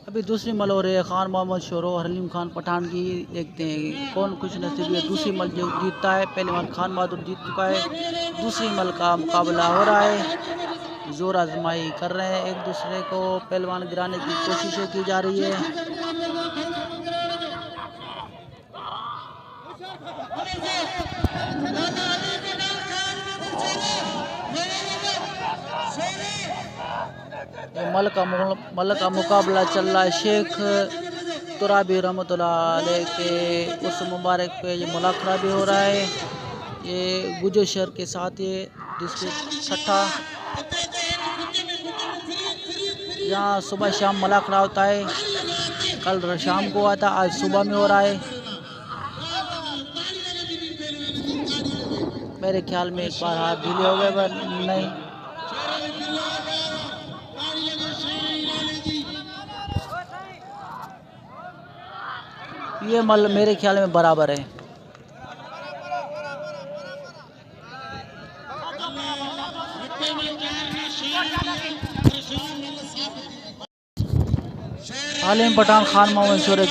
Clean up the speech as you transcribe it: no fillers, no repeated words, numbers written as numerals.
अभी दूसरी मल हो रही है खान मोहम्मद शोरो और हलीम खान पठान की। देखते हैं कौन कुछ नसीब है। दूसरी मल जो जीतता है, पहली मल खान बहादुर जीत चुका है। दूसरी मल का मुकाबला हो रहा है, जोर आजमाई कर रहे हैं एक दूसरे को, पहलवान गिराने की कोशिशें की जा रही है। मल का मुकाबला चल रहा है। शेख तुराबी रहमतुल्लाह अलैह के उस मुबारक पे ये मुलाखरा भी हो रहा है। ये गुजर शहर के साथ ये डिस्ट्रिक्ट छठा, यहाँ सुबह शाम मुलाखरा होता है। कल शाम को हुआ था, आज सुबह में हो रहा है। मेरे ख्याल में एक बार हाथ ढीले हो गए, पर नहीं। ये मल मेरे ख्याल में बराबर है। हलीम पठान खान मोहम्मद शोरे